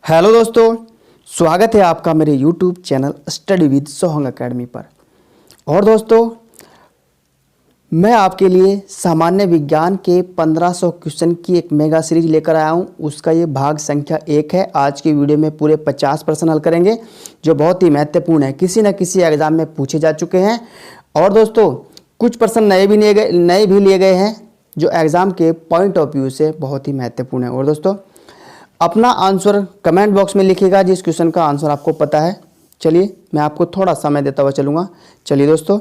Hello दोस्तों, स्वागत है आपका मेरे YouTube channel study with Sohang academy पर। और दोस्तों, मैं आपके लिए सामान्य विज्ञान के 1500 क्वेश्चन की एक मेगा सीरीज लेकर आया हूं। उसका ये भाग संख्या 1 है। आज की वीडियो में पूरे 50 प्रश्न हल करेंगे जो बहुत ही महत्वपूर्ण है, किसी न किसी एग्जाम में पूछे जा चुके हैं। और दोस्तों, कुछ प्रश्न नए भी लिए गए हैं जो एग्ज़ाम के पॉइंट ऑफ व्यू से बहुत ही महत्वपूर्ण है। और दोस्तों, अपना आंसर कमेंट बॉक्स में लिखिएगा जिस क्वेश्चन का आंसर आपको पता है। चलिए, मैं आपको थोड़ा समय देता हुआ चलूँगा। चलिए दोस्तों,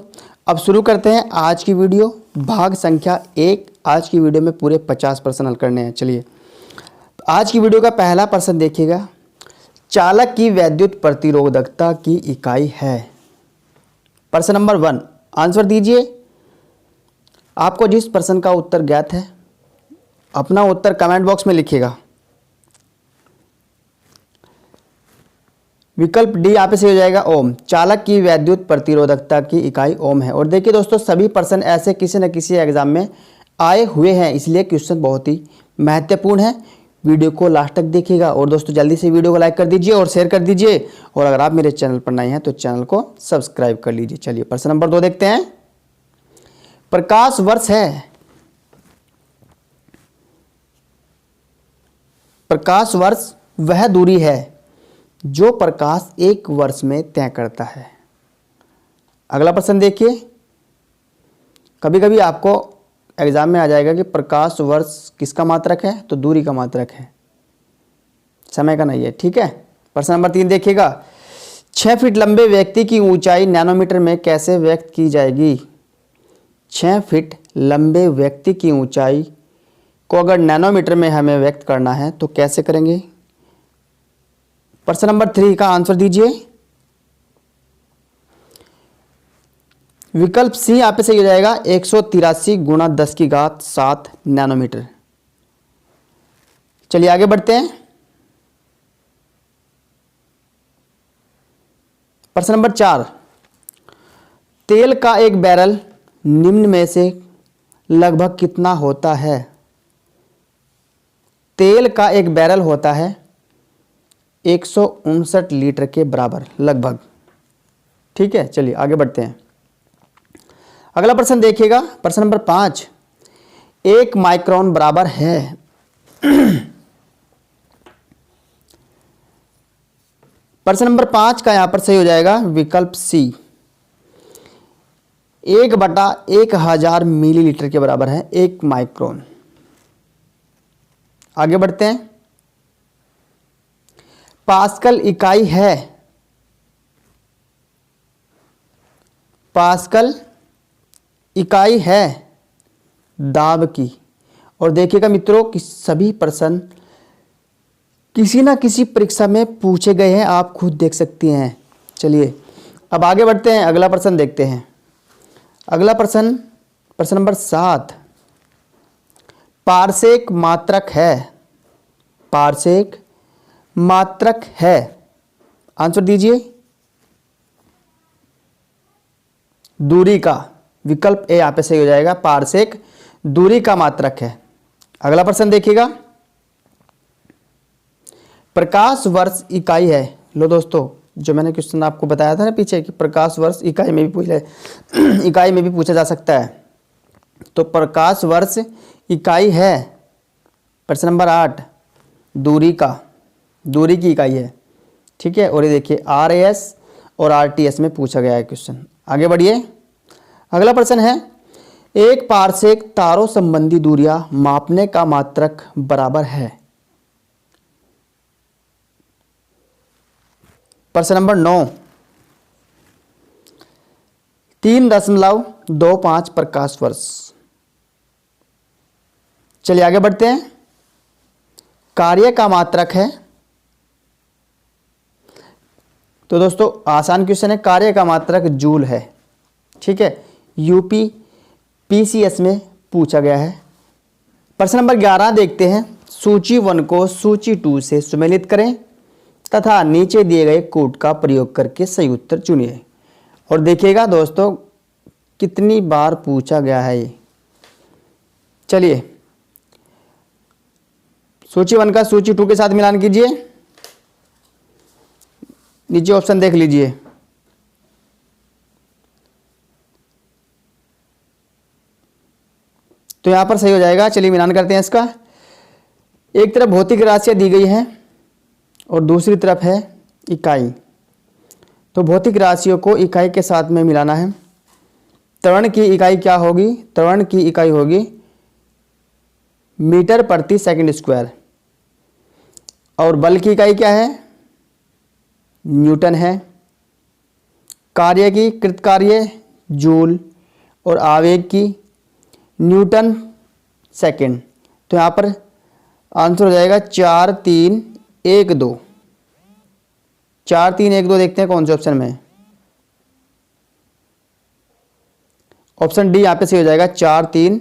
अब शुरू करते हैं आज की वीडियो, भाग संख्या 1। आज की वीडियो में पूरे 50 प्रश्न हल करने हैं। चलिए, आज की वीडियो का पहला प्रश्न देखिएगा। चालक की वैद्युत प्रतिरोधकता की इकाई है। प्रश्न नंबर 1, आंसर दीजिए। आपको जिस प्रश्न का उत्तर ज्ञात है अपना उत्तर कमेंट बॉक्स में लिखिएगा। विकल्प डी यहाँ पे सही हो जाएगा, ओम। चालक की वैद्युत प्रतिरोधकता की इकाई ओम है। और देखिए दोस्तों, सभी प्रश्न ऐसे किसी न किसी एग्जाम में आए हुए हैं, इसलिए क्वेश्चन बहुत ही महत्वपूर्ण है। वीडियो को लास्ट तक देखिएगा। और दोस्तों, जल्दी से वीडियो को लाइक कर दीजिए और शेयर कर दीजिए। और अगर आप मेरे चैनल पर नए हैं तो चैनल को सब्सक्राइब कर लीजिए। चलिए, प्रश्न नंबर 2 देखते हैं। प्रकाश वर्ष है। प्रकाश वर्ष वह दूरी है जो प्रकाश एक वर्ष में तय करता है। अगला प्रश्न देखिए। कभी कभी आपको एग्जाम में आ जाएगा कि प्रकाश वर्ष किसका मात्रक है, तो दूरी का मात्रक है, समय का नहीं है। ठीक है। प्रश्न नंबर 3 देखिएगा। 6 फीट लंबे व्यक्ति की ऊंचाई नैनोमीटर में कैसे व्यक्त की जाएगी। 6 फीट लंबे व्यक्ति की ऊंचाई को अगर नैनोमीटर में हमें व्यक्त करना है तो कैसे करेंगे। प्रश्न नंबर 3 का आंसर दीजिए। विकल्प सी यहाँ पे सही हो जाएगा, 183 गुणा 10 की घात 7 नैनोमीटर। चलिए आगे बढ़ते हैं। प्रश्न नंबर 4, तेल का एक बैरल निम्न में से लगभग कितना होता है। तेल का एक बैरल होता है 159 लीटर के बराबर लगभग। ठीक है, चलिए आगे बढ़ते हैं। अगला प्रश्न देखिएगा। प्रश्न नंबर 5, 1 माइक्रोन बराबर है प्रश्न नंबर 5 का यहां पर सही हो जाएगा विकल्प सी, 1/1000 मिलीलीटर के बराबर है 1 माइक्रोन। आगे बढ़ते हैं। पास्कल इकाई है। पास्कल इकाई है दाब की। और देखिएगा मित्रों कि सभी प्रश्न किसी ना किसी परीक्षा में पूछे गए हैं, आप खुद देख सकती हैं। चलिए अब आगे बढ़ते हैं, अगला प्रश्न देखते हैं। अगला प्रश्न, प्रश्न नंबर 7, पारसेक मात्रक है। पारसेक मात्रक है, आंसर दीजिए। दूरी का, विकल्प ए यहां पे सही हो जाएगा, पारसेक दूरी का मात्रक है। अगला प्रश्न देखिएगा। प्रकाश वर्ष इकाई है। लो दोस्तों, जो मैंने क्वेश्चन आपको बताया था ना पीछे कि प्रकाश वर्ष इकाई में भी इकाई में भी पूछा जा सकता है, तो प्रकाश वर्ष इकाई है प्रश्न नंबर 8 दूरी का, दूरी की इकाई है। ठीक है। और ये देखिए RAS और RTS में पूछा गया है क्वेश्चन। आगे बढ़िए। अगला प्रश्न है, एक पारसेक तारों संबंधी दूरियां मापने का मात्रक बराबर है। प्रश्न नंबर 9, 3.25 प्रकाश वर्ष। चलिए आगे बढ़ते हैं। कार्य का मात्रक है, तो दोस्तों आसान क्वेश्चन है, कार्य का मात्रक जूल है। ठीक है, यूपी PCS में पूछा गया है। प्रश्न नंबर 11 देखते हैं। सूची 1 को सूची 2 से सुमेलित करें तथा नीचे दिए गए कोड का प्रयोग करके सही उत्तर चुनिए। और देखिएगा दोस्तों कितनी बार पूछा गया है ये। चलिए सूची 1 का सूची 2 के साथ मिलान कीजिए। नीचे ऑप्शन देख लीजिए। तो यहां पर सही हो जाएगा। चलिए मिलान करते हैं इसका। एक तरफ भौतिक राशियां दी गई हैं और दूसरी तरफ है इकाई। तो भौतिक राशियों को इकाई के साथ में मिलाना है। त्वरण की इकाई क्या होगी? त्वरण की इकाई होगी मीटर प्रति सेकंड स्क्वायर। और बल की इकाई क्या है? न्यूटन है। कार्य की कृत कार्य जूल और आवेग की न्यूटन सेकंड। तो यहां पर आंसर हो जाएगा 4 3 1 2। 4 3 1 2 देखते हैं कौन से ऑप्शन में है। ऑप्शन डी यहां पे सही हो जाएगा 4 3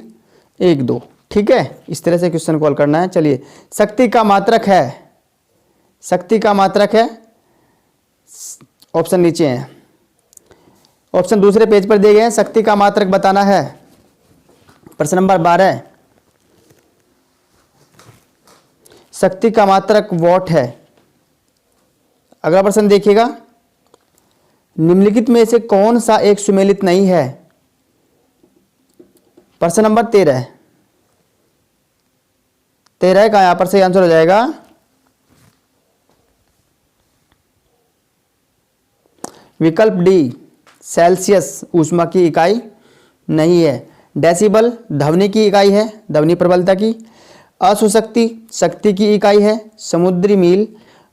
1 2। ठीक है, इस तरह से क्वेश्चन कॉल करना है। चलिए, शक्ति का मात्रक है, शक्ति का मात्रक है, ऑप्शन नीचे है। ऑप्शन दूसरे पेज पर दिए गए हैं। शक्ति का मात्रक बताना है। प्रश्न नंबर 12, शक्ति का मात्रक वॉट है। अगला प्रश्न देखिएगा, निम्नलिखित में से कौन सा एक सुमेलित नहीं है। प्रश्न नंबर 13 का यहां पर सही आंसर हो जाएगा विकल्प डी, सेल्सियस ऊष्मा की इकाई नहीं है। डेसिबल ध्वनि की इकाई है, ध्वनि प्रबलता की। अशुशक्ति शक्ति की इकाई है। समुद्री मील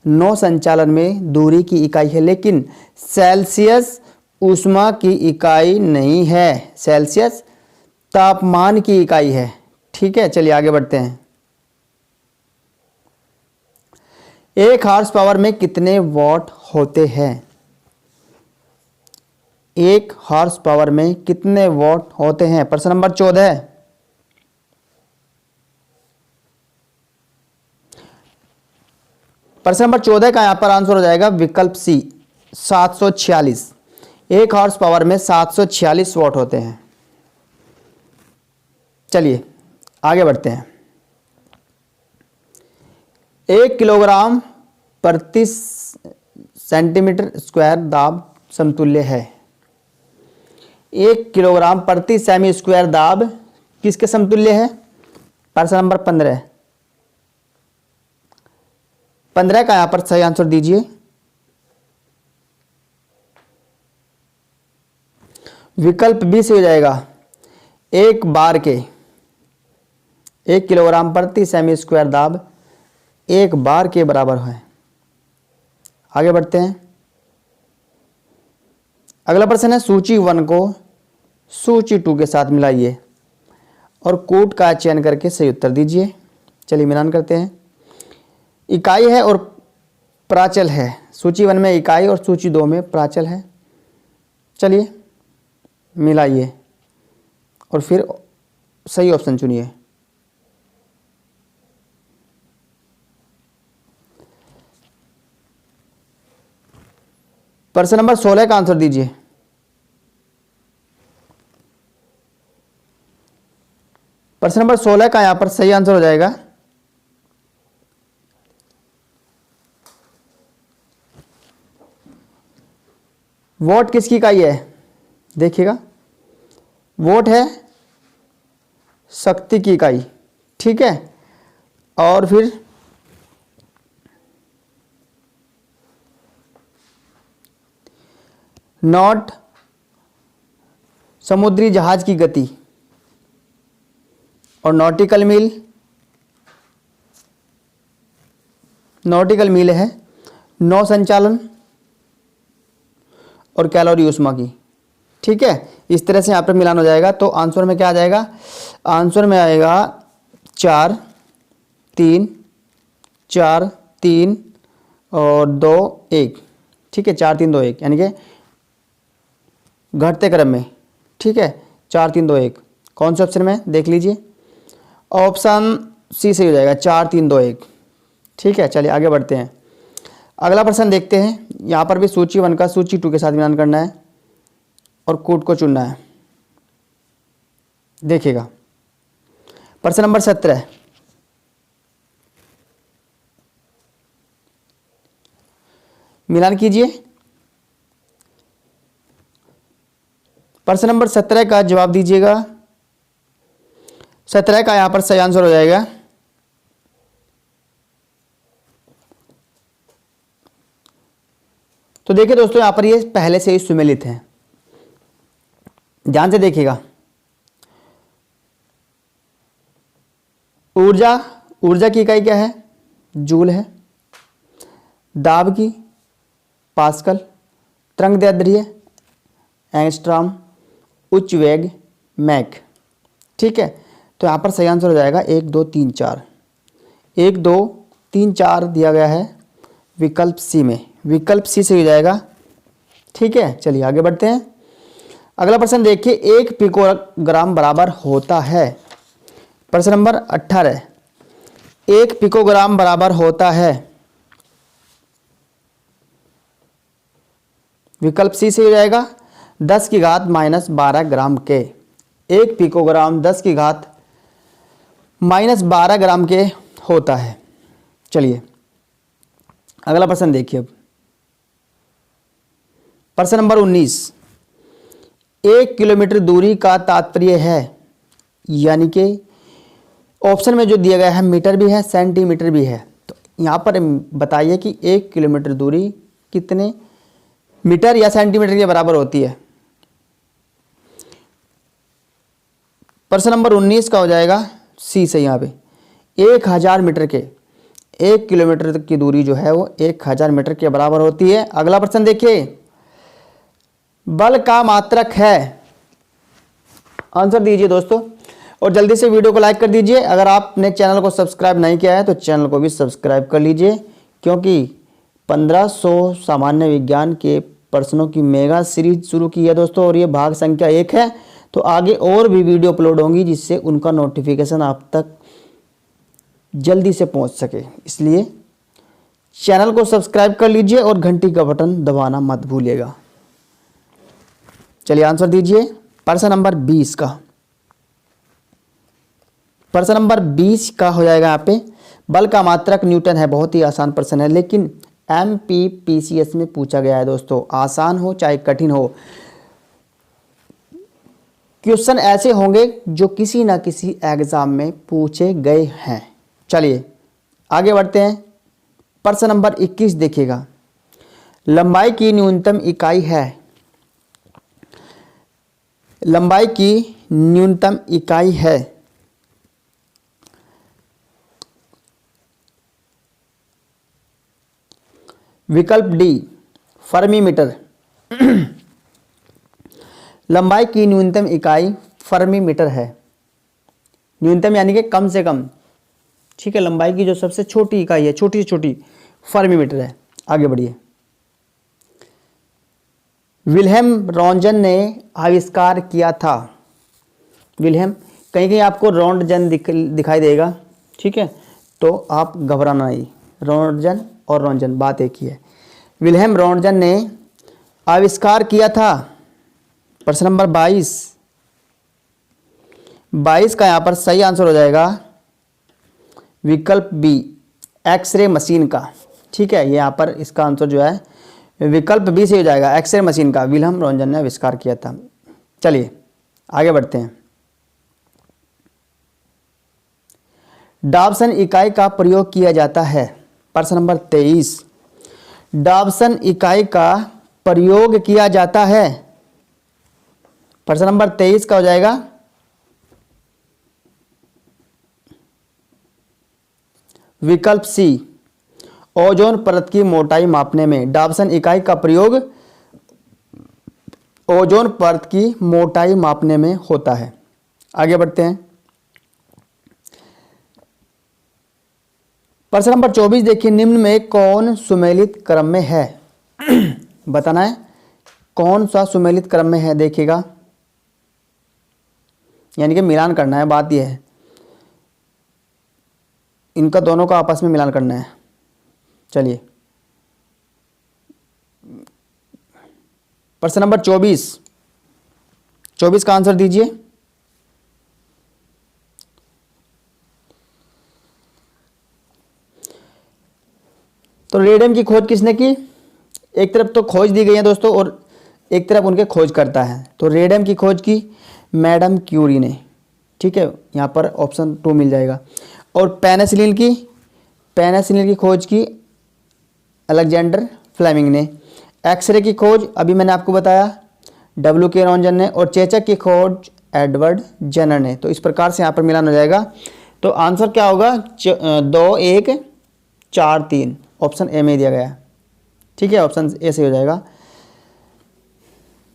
नौ संचालन में दूरी की इकाई है, लेकिन सेल्सियस ऊष्मा की इकाई नहीं है। सेल्सियस तापमान की इकाई है। ठीक है, चलिए आगे बढ़ते हैं। 1 हॉर्स पावर में कितने वॉट होते हैं? 1 हॉर्स पावर में कितने वॉट होते हैं? प्रश्न नंबर 14, प्रश्न नंबर 14 का यहां पर आंसर हो जाएगा विकल्प सी, 746। 1 हॉर्स पावर में 746 वॉट होते हैं। चलिए आगे बढ़ते हैं। 1 किलोग्राम प्रति सेंटीमीटर स्क्वायर दाब समतुल्य है। 1 किलोग्राम प्रति सेमी स्क्वायर दाब किसके समतुल्य है? प्रश्न नंबर 15 का यहां पर सही आंसर दीजिए। विकल्प बी से हो जाएगा 1 बार के। 1 किलोग्राम प्रति सेमी स्क्वायर दाब 1 बार के बराबर है। आगे बढ़ते हैं। अगला प्रश्न है, सूची 1 को सूची 2 के साथ मिलाइए और कोड का चयन करके सही उत्तर दीजिए। चलिए मिलान करते हैं। इकाई है और प्राचल है। सूची 1 में इकाई और सूची 2 में प्राचल है। चलिए मिलाइए और फिर सही ऑप्शन चुनिए। प्रश्न नंबर 16 का आंसर दीजिए। प्रश्न नंबर 16 का यहां पर सही आंसर हो जाएगा वोट किसकी इकाई है? देखिएगा, वोट है शक्ति की इकाई। ठीक है, और फिर नॉट समुद्री जहाज की गति और नॉटिकल मील है नौ संचालन और कैलोरी ऊष्मा की। ठीक है, इस तरह से यहाँ पर मिलान हो जाएगा। तो आंसर में क्या आ जाएगा? आंसर में आएगा 4 3 4 3 और 2 1। ठीक है, 4 3 2 1 यानी कि घटते क्रम में। ठीक है, 4 3 2 1 कौन से ऑप्शन में देख लीजिए। ऑप्शन सी सही हो जाएगा 4 3 2 1। ठीक है, चलिए आगे बढ़ते हैं। अगला प्रश्न देखते हैं। यहाँ पर भी सूची 1 का सूची 2 के साथ मिलान करना है और कोड को चुनना है। देखिएगा, प्रश्न नंबर 17, मिलान कीजिए प्रश्न नंबर 17 का जवाब दीजिएगा। 17 का यहां पर सही आंसर हो जाएगा। तो देखिए दोस्तों, यहां पर ये पहले से ही सुमेलित है, ध्यान से देखिएगा। ऊर्जा, ऊर्जा की इकाई क्या है? जूल है। दाब की पास्कल, तरंगदैर्ध्य एंगस्ट्रॉम, उच्च वेग मैक। ठीक है, तो यहां पर सही आंसर हो जाएगा 1 2 3 4। 1 2 3 4 दिया गया है विकल्प सी में, विकल्प सी से हो जाएगा। ठीक है, चलिए आगे बढ़ते हैं। अगला प्रश्न देखिए, 1 पिकोग्राम बराबर होता है। प्रश्न नंबर 18, 1 पिकोग्राम बराबर होता है, विकल्प सी से हो जाएगा 10 की घात माइनस 12 ग्राम के। 1 पिकोग्राम 10 की घात माइनस 12 ग्राम के होता है। चलिए अगला प्रश्न देखिए। अब प्रश्न नंबर 19, 1 किलोमीटर दूरी का तात्पर्य है, यानी कि ऑप्शन में जो दिया गया है मीटर भी है सेंटीमीटर भी है, तो यहां पर बताइए कि 1 किलोमीटर दूरी कितने मीटर या सेंटीमीटर के बराबर होती है। प्रश्न नंबर 19 का हो जाएगा सी से, यहाँ पे 1000 मीटर के, 1 किलोमीटर की दूरी जो है वो 1000 मीटर के बराबर होती है। अगला प्रश्न देखिए, बल का मात्रक है, आंसर दीजिए दोस्तों, और जल्दी से वीडियो को लाइक कर दीजिए। अगर आपने चैनल को सब्सक्राइब नहीं किया है तो चैनल को भी सब्सक्राइब कर लीजिए, क्योंकि 1500 सामान्य विज्ञान के प्रश्नों की मेगा सीरीज शुरू की है दोस्तों, और ये भाग संख्या 1 है। तो आगे और भी वीडियो अपलोड होंगी जिससे उनका नोटिफिकेशन आप तक जल्दी से पहुंच सके, इसलिए चैनल को सब्सक्राइब कर लीजिए और घंटी का बटन दबाना मत भूलिएगा। चलिए आंसर दीजिए प्रश्न नंबर 20 का। प्रश्न नंबर 20 का हो जाएगा यहाँ पे, बल का मात्रक न्यूटन है। बहुत ही आसान प्रश्न है, लेकिन MPPCS में पूछा गया है दोस्तों। आसान हो चाहे कठिन हो, क्वेश्चन ऐसे होंगे जो किसी ना किसी एग्जाम में पूछे गए हैं। चलिए आगे बढ़ते हैं। प्रश्न नंबर 21 देखिएगा, लंबाई की न्यूनतम इकाई है, लंबाई की न्यूनतम इकाई है विकल्प डी फर्मी मीटर। लंबाई की न्यूनतम इकाई फर्मी मीटर है। न्यूनतम यानी कि कम से कम, ठीक है, लंबाई की जो सबसे छोटी इकाई है, छोटी से छोटी, फर्मी मीटर है। आगे बढ़िए। विल्हेम रॉन्जन ने आविष्कार किया था, विल्हेम, कहीं कहीं आपको रॉन्टजन दिखाई देगा, ठीक है, तो आप घबराना नहीं, रॉन्टजन और रॉन्जन बात एक ही है। विल्हेम रॉन्टजन ने आविष्कार किया था। प्रश्न नंबर 22 का यहाँ पर सही आंसर हो जाएगा विकल्प बी एक्सरे मशीन का। ठीक है, ये यहाँ पर इसका आंसर जो है विकल्प बी से हो जाएगा, एक्सरे मशीन का विल्हेम रॉन्टजन ने आविष्कार किया था। चलिए आगे बढ़ते हैं। डॉप्सन इकाई का प्रयोग किया जाता है। प्रश्न नंबर 23, डॉप्सन इकाई का प्रयोग किया जाता है। प्रश्न नंबर 23 का हो जाएगा विकल्प सी ओजोन परत की मोटाई मापने में। डॉप्सन इकाई का प्रयोग ओजोन परत की मोटाई मापने में होता है। आगे बढ़ते हैं। प्रश्न नंबर 24 देखिए, निम्न में कौन सुमेलित क्रम में है? बताना है कौन सा सुमेलित क्रम में है, देखिएगा, यानी कि मिलान करना है। बात यह है, इनका दोनों का आपस में मिलान करना है। चलिए प्रश्न नंबर 24 का आंसर दीजिए। तो रेडियम की खोज किसने की? एक तरफ तो खोज दी गई है दोस्तों, और एक तरफ उनके खोज करता है। तो रेडियम की खोज की मैडम क्यूरी ने, ठीक है, यहाँ पर ऑप्शन 2 मिल जाएगा। और पेनिसिलिन की खोज की अलेक्जेंडर फ्लेमिंग ने। एक्सरे की खोज अभी मैंने आपको बताया W.K. रॉन्जन ने। और चेचक की खोज एडवर्ड जेनर ने। तो इस प्रकार से यहाँ पर मिलान हो जाएगा। तो आंसर क्या होगा? 2, 1, 4, 3 ऑप्शन ए में दिया गया है, ठीक है, ऑप्शन ए से हो जाएगा,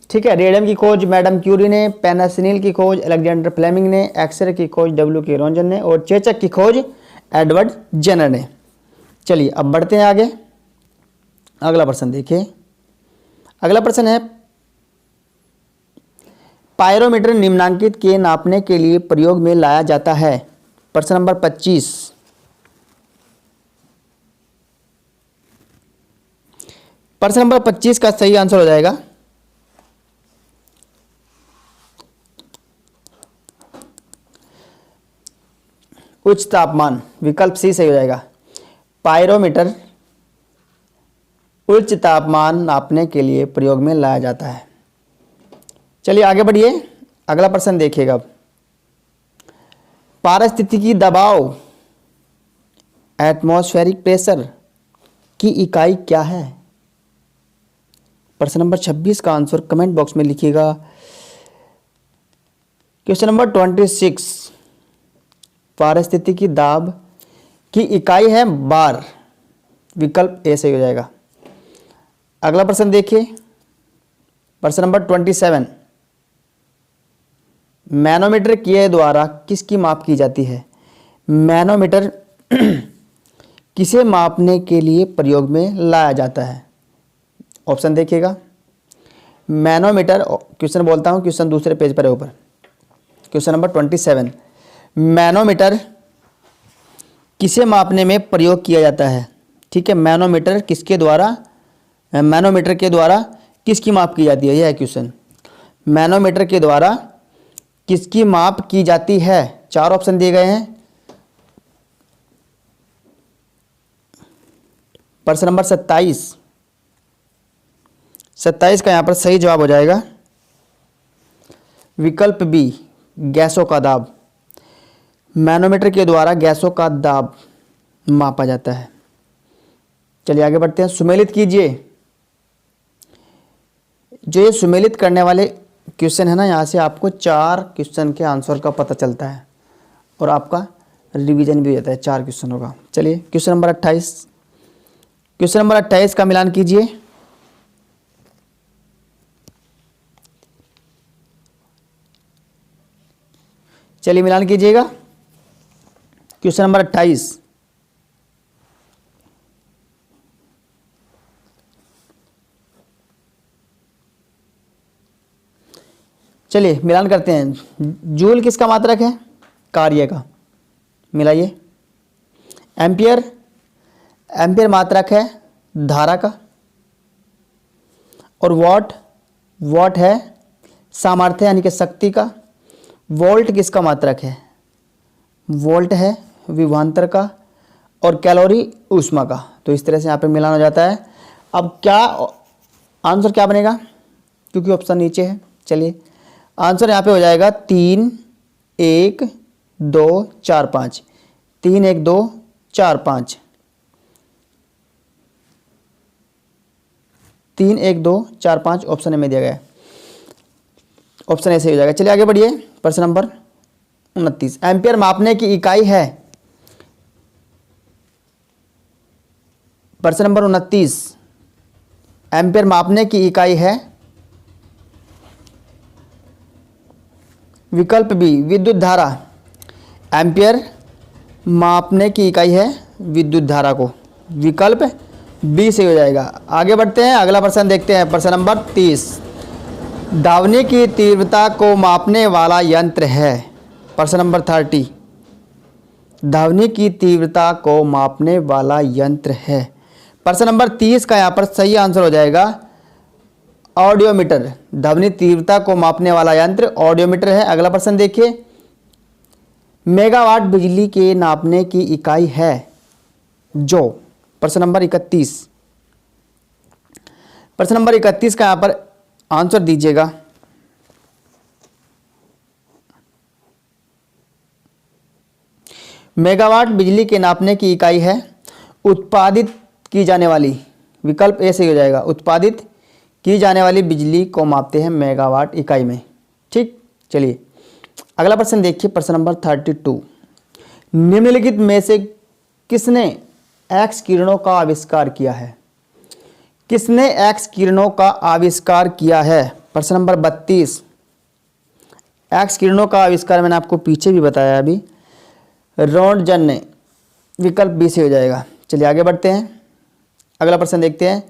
ठीक है। रेडियम की खोज मैडम क्यूरी ने, पेनिसिलिन की खोज अलेक्जेंडर फ्लेमिंग ने, एक्सरे की खोज W.K. रॉन्जन ने और चेचक की खोज एडवर्ड जेनर ने। चलिए अब बढ़ते हैं आगे। अगला प्रश्न देखिए। अगला प्रश्न है पायरोमीटर निम्नांकित के नापने के लिए प्रयोग में लाया जाता है। प्रश्न नंबर 25। प्रश्न नंबर 25 का सही आंसर हो जाएगा उच्च तापमान, विकल्प सी सही हो जाएगा। पायरोमीटर उच्च तापमान नापने के लिए प्रयोग में लाया जाता है। चलिए आगे बढ़िए, अगला प्रश्न देखिएगा। पारिस्थितिकी दबाव एटमॉस्फेरिक प्रेशर की इकाई क्या है? प्रश्न नंबर 26 का आंसर कमेंट बॉक्स में लिखिएगा। क्वेश्चन नंबर 26, पारिस्थितिकी दाब की इकाई है बार, विकल्प ए सही हो जाएगा। अगला प्रश्न देखिए। प्रश्न नंबर 27, मैनोमीटर के द्वारा किसकी माप की जाती है? मैनोमीटर किसे मापने के लिए प्रयोग में लाया जाता है? ऑप्शन देखिएगा। मैनोमीटर, क्वेश्चन बोलता हूं, क्वेश्चन दूसरे पेज पर है ऊपर। क्वेश्चन नंबर 27, मैनोमीटर किसे मापने में प्रयोग किया जाता है? ठीक है, मैनोमीटर के द्वारा किसकी माप की जाती है, यह है क्वेश्चन। मैनोमीटर के द्वारा किसकी माप की जाती है? 4 ऑप्शन दिए गए हैं। प्रश्न नंबर 27 का यहाँ पर सही जवाब हो जाएगा विकल्प बी, गैसों का दाब। मैनोमीटर के द्वारा गैसों का दाब मापा जाता है। चलिए आगे बढ़ते हैं। सुमेलित कीजिए। जो ये सुमेलित करने वाले क्वेश्चन है ना, यहाँ से आपको 4 क्वेश्चन के आंसर का पता चलता है और आपका रिवीजन भी हो जाता है। 4 क्वेश्चन होगा। चलिए क्वेश्चन नंबर 28, क्वेश्चन नंबर 28 का मिलान कीजिए। चलिए मिलान कीजिएगा। क्वेश्चन नंबर 28, चलिए मिलान करते हैं। जूल किसका मात्रक है? कार्य का। मिलाइए। एम्पियर मात्रक है धारा का। और वॉट है सामर्थ्य यानी कि शक्ति का। वोल्ट किसका मात्रक है? वोल्ट है विभवांतर का। और कैलोरी ऊष्मा का। तो इस तरह से यहाँ पे मिलान हो जाता है। अब क्या आंसर क्या बनेगा, क्योंकि ऑप्शन नीचे है। चलिए आंसर यहाँ पे हो जाएगा 3, 1, 2, 4, 5। 3, 1, 2, 4, 5। 3, 1, 2, 4, 5 ऑप्शन में दिया गया है। ऑप्शन ऐसे हो जाएगा। चलिए आगे बढ़िए। प्रश्न नंबर 29, एम्पियर मापने की इकाई है। प्रश्न नंबर 29, एम्पियर मापने की इकाई है विकल्प बी, विद्युत धारा। एम्पियर मापने की इकाई है विद्युत धारा को, विकल्प बी से हो जाएगा। आगे बढ़ते हैं, अगला प्रश्न देखते हैं। प्रश्न नंबर 30, ध्वनि की तीव्रता को मापने वाला यंत्र है। प्रश्न नंबर 30, ध्वनि की तीव्रता को मापने वाला यंत्र है। प्रश्न नंबर 30 का यहाँ पर सही आंसर हो जाएगा ऑडियोमीटर। ध्वनि तीव्रता को मापने वाला यंत्र ऑडियोमीटर है। अगला प्रश्न देखिए। मेगावाट बिजली के नापने की इकाई है जो। प्रश्न नंबर 31, प्रश्न नंबर 31 का यहाँ पर आंसर दीजिएगा। मेगावाट बिजली के नापने की इकाई है। उत्पादित की जाने वाली, विकल्प ए सही हो जाएगा। उत्पादित की जाने वाली बिजली को मापते हैं मेगावाट इकाई में। ठीक, चलिए अगला प्रश्न देखिए, प्रश्न नंबर 32। निम्नलिखित में से किसने एक्स किरणों का आविष्कार किया है? किसने एक्स किरणों का आविष्कार किया है? प्रश्न नंबर 32। एक्स किरणों का आविष्कार मैंने आपको पीछे भी बताया अभी, रोंटगन ने। विकल्प बी से हो जाएगा। चलिए आगे बढ़ते हैं, अगला प्रश्न देखते हैं।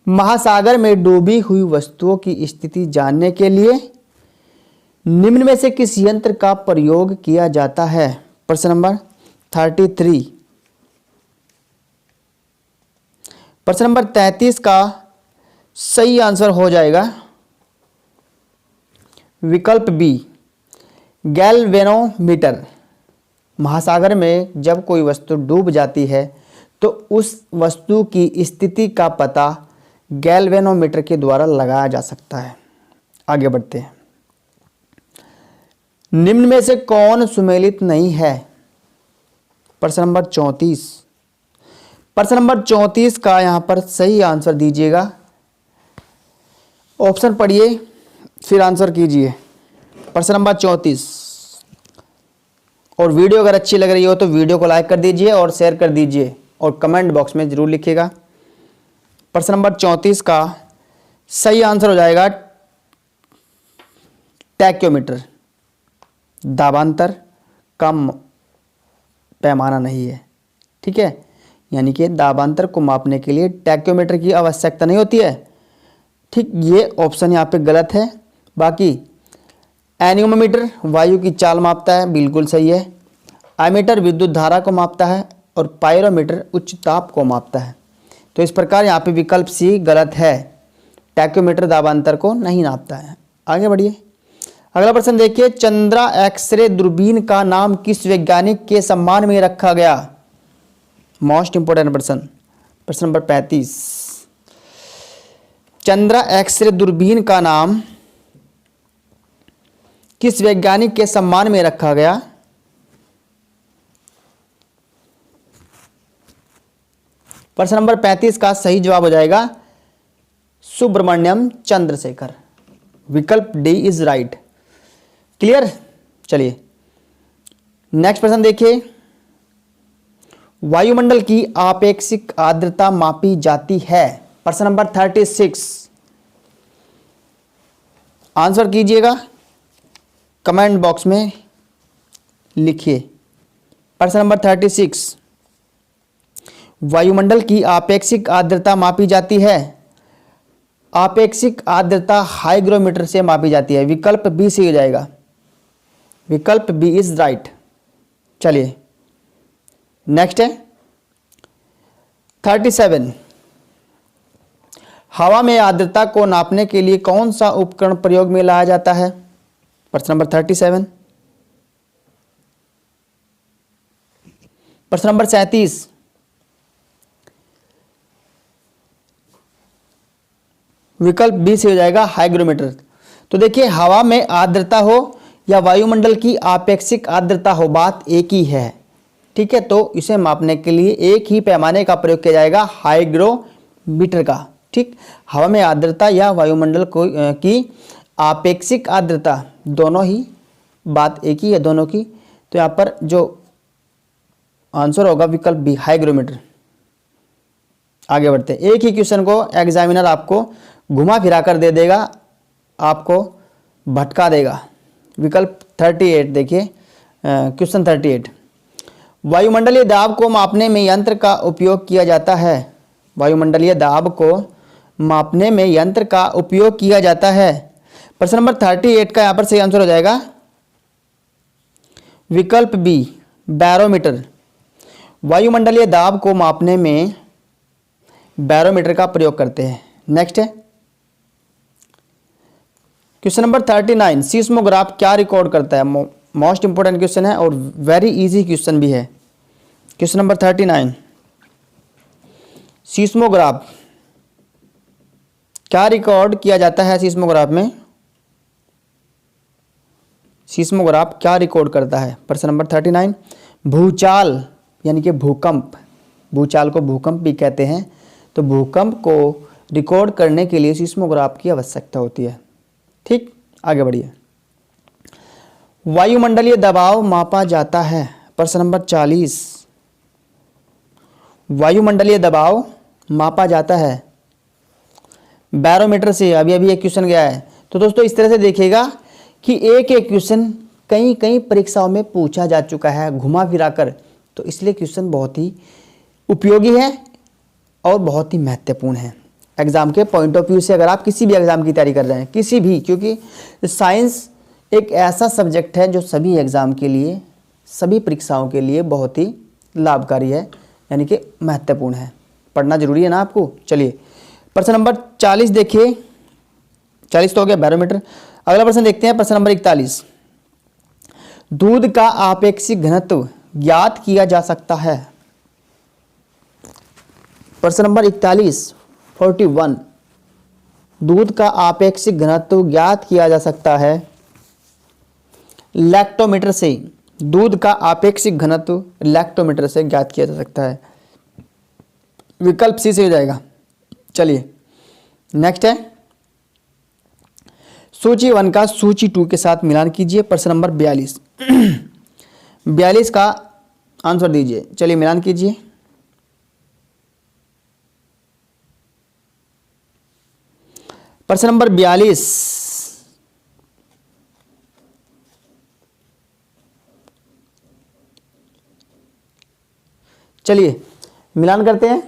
महासागर में डूबी हुई वस्तुओं की स्थिति जानने के लिए निम्न में से किस यंत्र का प्रयोग किया जाता है? प्रश्न नंबर 33। प्रश्न नंबर 33 का सही आंसर हो जाएगा विकल्प बी, गैल्वेनोमीटर। महासागर में जब कोई वस्तु डूब जाती है तो उस वस्तु की स्थिति का पता गैल्वेनोमीटर के द्वारा लगाया जा सकता है। आगे बढ़ते हैं। निम्न में से कौन सुमेलित नहीं है? प्रश्न नंबर 34। प्रश्न नंबर 34 का यहां पर सही आंसर दीजिएगा। ऑप्शन पढ़िए फिर आंसर कीजिए। प्रश्न नंबर 34। और वीडियो अगर अच्छी लग रही हो तो वीडियो को लाइक कर दीजिए और शेयर कर दीजिए और कमेंट बॉक्स में जरूर लिखिएगा। प्रश्न नंबर 34 का सही आंसर हो जाएगा टैक्योमीटर। दाबांतर कम पैमाना नहीं है, ठीक है, यानी कि दाबांतर को मापने के लिए टैक्योमीटर की आवश्यकता नहीं होती है। ठीक, ये ऑप्शन यहाँ पे गलत है। बाकी एनिमोमीटर वायु की चाल मापता है, बिल्कुल सही है। एमीटर विद्युत धारा को मापता है और पायरोमीटर उच्च ताप को मापता है। तो इस प्रकार यहाँ पे विकल्प सी गलत है, टैक्योमीटर दाबांतर को नहीं नापता है। आगे बढ़िए, अगला प्रश्न देखिए। चंद्रा एक्सरे दूरबीन का नाम किस वैज्ञानिक के सम्मान में रखा गया? मोस्ट इंपोर्टेंट प्रश्न, प्रश्न नंबर 35। चंद्रा एक्सरे दूरबीन का नाम किस वैज्ञानिक के सम्मान में रखा गया? प्रश्न नंबर 35 का सही जवाब हो जाएगा सुब्रमण्यम चंद्रशेखर। विकल्प डी इज राइट। क्लियर, चलिए नेक्स्ट प्रश्न देखिए। वायुमंडल की आपेक्षिक आर्द्रता मापी जाती है? प्रश्न नंबर 36। आंसर कीजिएगा, कमेंट बॉक्स में लिखिए। प्रश्न नंबर 36। वायुमंडल की आपेक्षिक आर्द्रता मापी जाती है? आपेक्षिक आर्द्रता हाइग्रोमीटर से मापी जाती है। विकल्प बी से हो जाएगा। विकल्प बी इज राइट। चलिए नेक्स्ट है 37। हवा में आर्द्रता को नापने के लिए कौन सा उपकरण प्रयोग में लाया जाता है? प्रश्न नंबर 37। प्रश्न नंबर 37। विकल्प बी से हो जाएगा हाइग्रोमीटर। तो देखिए, हवा में आर्द्रता हो या वायुमंडल की आपेक्षिक आर्द्रता हो, बात एक ही है, ठीक है। तो इसे मापने के लिए एक ही पैमाने का प्रयोग किया जाएगा, हाइग्रोमीटर का। ठीक, हवा में आर्द्रता या वायुमंडल की आपेक्षिक आर्द्रता, दोनों ही बात एक ही है दोनों की। तो यहाँ पर जो आंसर होगा विकल्प बी, हाइग्रोमीटर। आगे बढ़ते हैं। एक ही क्वेश्चन को एग्जामिनर आपको घुमा फिरा कर दे देगा, आपको भटका देगा। विकल्प 38 देखिए, क्वेश्चन 38। वायुमंडलीय दाब को मापने में यंत्र का उपयोग किया जाता है? वायुमंडलीय दाब को मापने में यंत्र का उपयोग किया जाता है। प्रश्न नंबर 38 का यहाँ पर सही आंसर हो जाएगा विकल्प बी, बैरोमीटर। वायुमंडलीय दाब को मापने में बैरोमीटर का प्रयोग करते हैं। नेक्स्ट है क्वेश्चन नंबर 39। सीस्मोग्राफ क्या रिकॉर्ड करता है? मोस्ट इंपोर्टेंट क्वेश्चन है और वेरी इजी क्वेश्चन भी है। Question number 39। सीस्मोग्राफ क्या रिकॉर्ड किया जाता है सीस्मोग्राफ में? सीस्मोग्राफ क्या रिकॉर्ड करता है? प्रश्न नंबर 39, भूचाल यानी कि भूकंप, भूचाल को भूकंप भी कहते हैं, तो भूकंप को रिकॉर्ड करने के लिए सीस्मोग्राफ की आवश्यकता होती है। ठीक, आगे बढ़िए। वायुमंडलीय दबाव मापा जाता है। प्रश्न नंबर 40, वायुमंडलीय दबाव मापा जाता है बैरोमीटर से। अभी अभी एक क्वेश्चन गया है। तो दोस्तों इस तरह से देखिएगा कि एक एक क्वेश्चन कई कई परीक्षाओं में पूछा जा चुका है घुमा फिरा कर, तो इसलिए क्वेश्चन बहुत ही उपयोगी है और बहुत ही महत्वपूर्ण है एग्जाम के पॉइंट ऑफ व्यू से। अगर आप किसी भी एग्जाम की तैयारी कर रहे हैं, किसी भी, क्योंकि साइंस एक ऐसा सब्जेक्ट है जो सभी एग्जाम के लिए, सभी परीक्षाओं के लिए बहुत ही लाभकारी है, यानी कि महत्वपूर्ण है, पढ़ना जरूरी है ना आपको। चलिए प्रश्न नंबर 40 देखिए, 40 तो हो गया बैरोमीटर। अगला प्रश्न देखते हैं, प्रश्न नंबर 41, दूध का आपेक्षिक घनत्व ज्ञात किया जा सकता है। प्रश्न नंबर 41 दूध का आपेक्षिक घनत्व ज्ञात किया जा सकता है लैक्टोमीटर से। दूध का आपेक्षिक घनत्व लैक्टोमीटर से ज्ञात किया जा सकता है। विकल्प सी से हो जाएगा। चलिए नेक्स्ट है, सूची 1 का सूची 2 के साथ मिलान कीजिए। प्रश्न नंबर 42 42 का आंसर दीजिए। चलिए मिलान कीजिए। प्रश्न नंबर 42, चलिए मिलान करते हैं।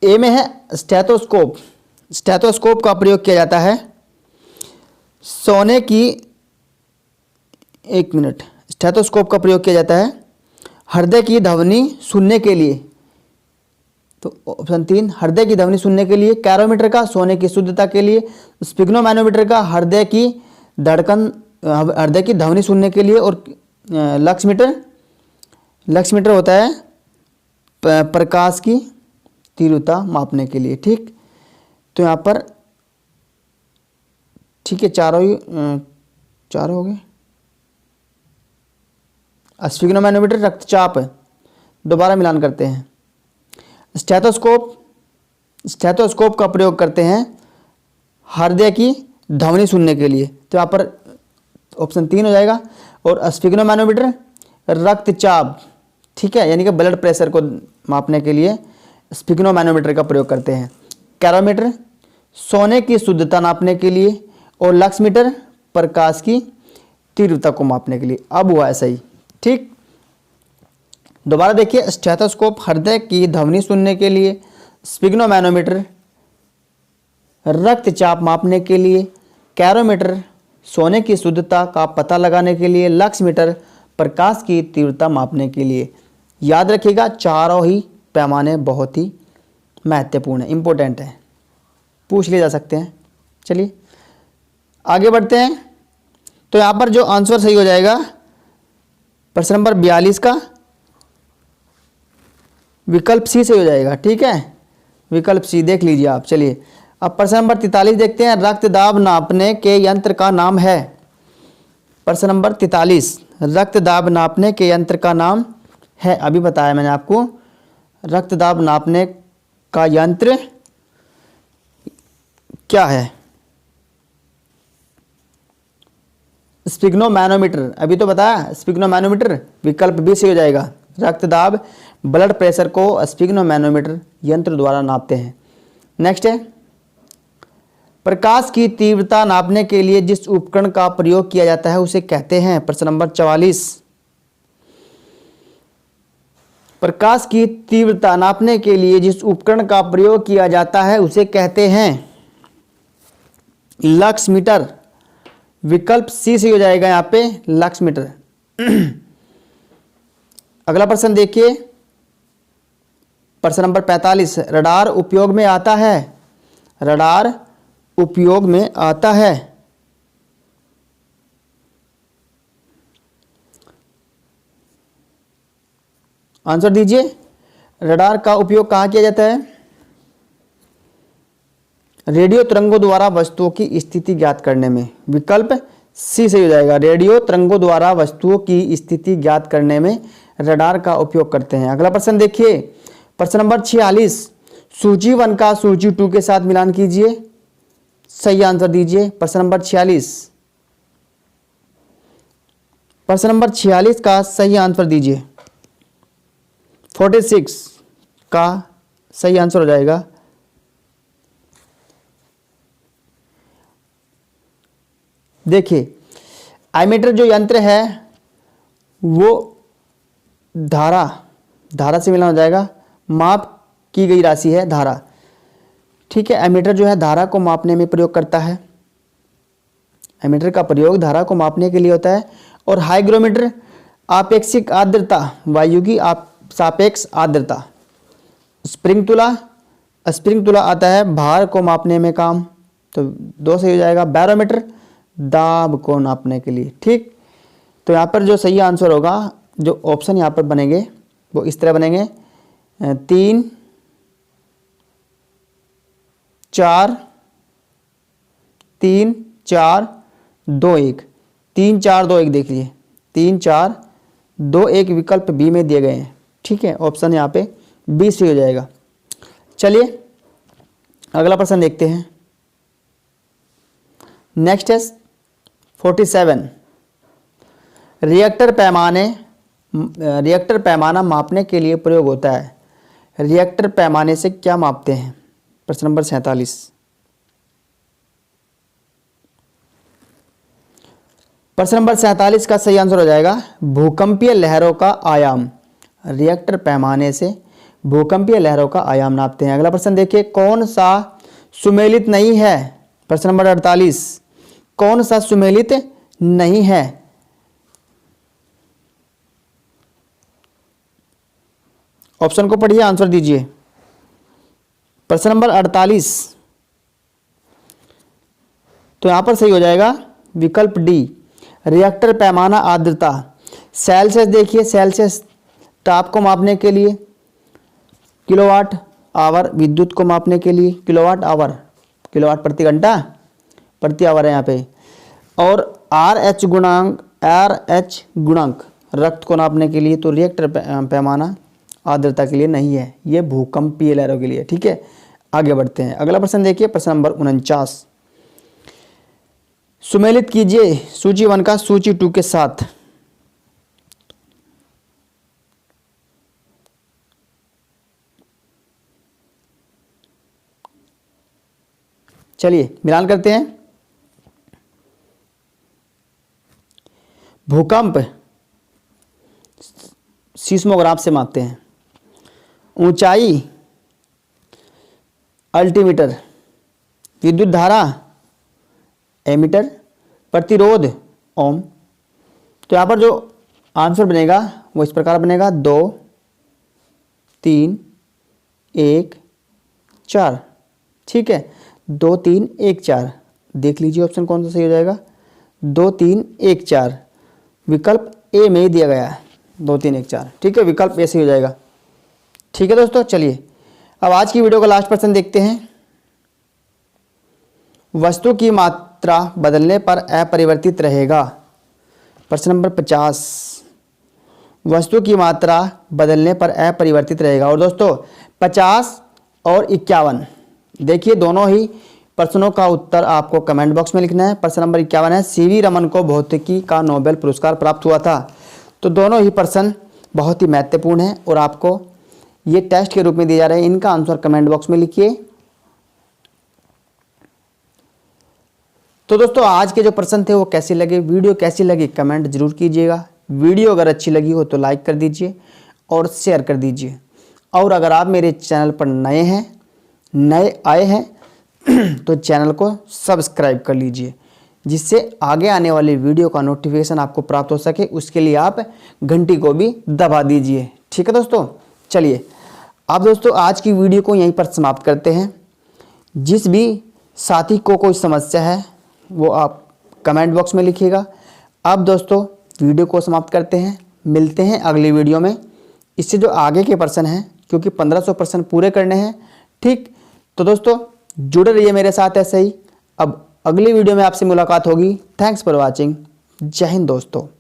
ए में है स्टेथोस्कोप। स्टेथोस्कोप का प्रयोग किया जाता है सोने की, एक मिनट, स्टेथोस्कोप का प्रयोग किया जाता है हृदय की ध्वनि सुनने के लिए। तो ऑप्शन 3 हृदय की ध्वनि सुनने के लिए, कैरोमीटर का सोने की शुद्धता के लिए, स्पिग्नोमैनोमीटर का हृदय की धड़कन, हृदय की ध्वनि सुनने के लिए, और लक्समीटर होता है प्रकाश की तीव्रता मापने के लिए। ठीक, तो यहाँ पर ठीक है, चारों हो गए। स्पिग्नोमैनोमीटर रक्तचाप है। दोबारा मिलान करते हैं। स्टेथोस्कोप का प्रयोग करते हैं हृदय की ध्वनि सुनने के लिए, तो यहाँ पर ऑप्शन 3 हो जाएगा। और स्पिग्नोमैनोमीटर रक्तचाप, ठीक है, यानी कि ब्लड प्रेशर को मापने के लिए स्पिग्नोमैनोमीटर का प्रयोग करते हैं। कैरोमीटर सोने की शुद्धता नापने के लिए, और लक्समीटर प्रकाश की तीव्रता को मापने के लिए। अब हुआ ऐसा ही। ठीक, दोबारा देखिए, स्टेथोस्कोप हृदय की ध्वनि सुनने के लिए, स्पिग्नोमैनोमीटर रक्तचाप मापने के लिए, कैरोमीटर सोने की शुद्धता का पता लगाने के लिए, लक्समीटर प्रकाश की तीव्रता मापने के लिए। याद रखिएगा चारों ही पैमाने बहुत ही महत्वपूर्ण है, इंपॉर्टेंट है, पूछ लिए जा सकते हैं। चलिए आगे बढ़ते हैं। तो यहाँ पर जो आंसर सही हो जाएगा प्रश्न नंबर 42 का विकल्प सी से हो जाएगा। ठीक है, विकल्प सी देख लीजिए आप। चलिए अब प्रश्न नंबर 43 देखते हैं, रक्तदाब नापने के यंत्र का नाम है। प्रश्न नंबर 43, रक्तदाब नापने के यंत्र का नाम है, अभी बताया मैंने आपको, रक्तदाब नापने का यंत्र क्या है? स्पिग्नोमैनोमीटर, अभी तो बताया स्पिग्नोमैनोमीटर, विकल्प बी से हो जाएगा। रक्तदाब ब्लड प्रेशर को स्पिग्नोमैनोमीटर यंत्र द्वारा नापते हैं। नेक्स्ट है, प्रकाश की तीव्रता नापने के लिए जिस उपकरण का प्रयोग किया जाता है उसे कहते हैं। प्रश्न नंबर 44, प्रकाश की तीव्रता नापने के लिए जिस उपकरण का प्रयोग किया जाता है उसे कहते हैं लक्समीटर। विकल्प सी से हो जाएगा यहाँ पे लक्समीटर। अगला प्रश्न देखिए, प्रश्न नंबर 45, रडार उपयोग में आता है। रडार उपयोग में आता है। आंसर दीजिए, रडार का उपयोग कहाँ किया जाता है? रेडियो तरंगों द्वारा वस्तुओं की स्थिति ज्ञात करने में। विकल्प सी सही हो जाएगा। रेडियो तरंगों द्वारा वस्तुओं की स्थिति ज्ञात करने में रडार का उपयोग करते हैं। अगला प्रश्न देखिए, प्रश्न नंबर 46, सूची 1 का सूची 2 के साथ मिलान कीजिए, सही आंसर दीजिए। प्रश्न नंबर 46, प्रश्न नंबर 46 का सही आंसर दीजिए। 46 का सही आंसर हो जाएगा। देखिए, एमीटर जो यंत्र है वो धारा से मिलान हो जाएगा। माप की गई राशि है धारा, ठीक है। एमीटर जो है धारा को मापने में प्रयोग करता है। एमीटर का प्रयोग धारा को मापने के लिए होता है। और हाइग्रोमीटर आपेक्षिक आर्द्रता, वायु की सापेक्ष आर्द्रता। स्प्रिंग तुला आता है भार को मापने में काम, तो 2 सही हो जाएगा। बैरोमीटर दाब को नापने के लिए, ठीक। तो यहाँ पर जो सही आंसर होगा, जो ऑप्शन यहाँ पर बनेंगे वो इस तरह बनेंगे, 3 4 3 4 2 1, 3 4 2 1 देख लीजिए, 3 4 2 1 विकल्प बी में दिए गए हैं, ठीक है। ऑप्शन यहाँ पे बी सही हो जाएगा। चलिए अगला प्रश्न देखते हैं। नेक्स्ट है 47, रिएक्टर पैमाना मापने के लिए प्रयोग होता है। रिएक्टर पैमाने से क्या मापते हैं? प्रश्न नंबर 47। प्रश्न नंबर 47 का सही आंसर हो जाएगा भूकंपीय लहरों का आयाम। रिएक्टर पैमाने से भूकंपीय लहरों का आयाम नापते हैं। अगला प्रश्न देखिए, कौन सा सुमेलित नहीं है? प्रश्न नंबर 48, कौन सा सुमेलित नहीं है? ऑप्शन को पढ़िए, आंसर दीजिए। प्रश्न नंबर 48, तो यहां पर सही हो जाएगा विकल्प डी, रिएक्टर पैमाना आर्द्रता। सेल्सियस देखिए, सेल्सियस ताप को मापने के लिए, किलोवाट आवर विद्युत को मापने के लिए, किलोवाट आवर, किलोवाट प्रति घंटा प्रति आवर है यहाँ पे। और आर एच गुणांक रक्त को नापने के लिए, तो रिएक्टर पैमाना आर्द्रता के लिए नहीं है, ये भूकंपीय लहरों के लिए, ठीक है। आगे बढ़ते हैं। अगला प्रश्न देखिए, प्रश्न नंबर 49, सुमेलित कीजिए सूची 1 का सूची 2 के साथ। चलिए मिलान करते हैं। भूकंप सीस्मोग्राफ से मापते हैं। ऊंचाई अल्टीमीटर, विद्युत धारा एमीटर, प्रतिरोध ओम। तो यहाँ पर जो आंसर बनेगा वो इस प्रकार बनेगा 2 3 1 4, ठीक है। 2 3 1 4 देख लीजिए ऑप्शन कौन सा सही हो जाएगा। 2 3 1 4 विकल्प ए में ही दिया गया है, 2 3 1 4, ठीक है। विकल्प ए सही हो जाएगा, ठीक है दोस्तों। चलिए अब आज की वीडियो का लास्ट प्रश्न देखते हैं। वस्तु की मात्रा बदलने पर अपरिवर्तित रहेगा। प्रश्न नंबर 50, वस्तु की मात्रा बदलने पर अपरिवर्तित रहेगा। और दोस्तों 50 और 51 देखिए, दोनों ही प्रश्नों का उत्तर आपको कमेंट बॉक्स में लिखना है। प्रश्न नंबर 51 है, सीवी रमन को भौतिकी का नोबेल पुरस्कार प्राप्त हुआ था। तो दोनों ही प्रश्न बहुत ही महत्वपूर्ण हैं और आपको ये टेस्ट के रूप में दिए जा रहे हैं। इनका आंसर कमेंट बॉक्स में लिखिए। तो दोस्तों आज के जो प्रश्न थे वो कैसे लगे, वीडियो कैसी लगी कमेंट जरूर कीजिएगा। वीडियो अगर अच्छी लगी हो तो लाइक कर दीजिए और शेयर कर दीजिए। और अगर आप मेरे चैनल पर नए आए हैं तो चैनल को सब्सक्राइब कर लीजिए, जिससे आगे आने वाली वीडियो का नोटिफिकेशन आपको प्राप्त हो सके। उसके लिए आप घंटी को भी दबा दीजिए, ठीक है दोस्तों। चलिए अब दोस्तों आज की वीडियो को यहीं पर समाप्त करते हैं। जिस भी साथी को कोई समस्या है वो आप कमेंट बॉक्स में लिखिएगा। अब दोस्तों वीडियो को समाप्त करते हैं, मिलते हैं अगली वीडियो में। इससे जो आगे के प्रश्न हैं, क्योंकि 1500 प्रश्न पूरे करने हैं, ठीक। तो दोस्तों जुड़े रहिए मेरे साथ ऐसे ही। अब अगली वीडियो में आपसे मुलाकात होगी। Thanks for watching. जय हिंद दोस्तों।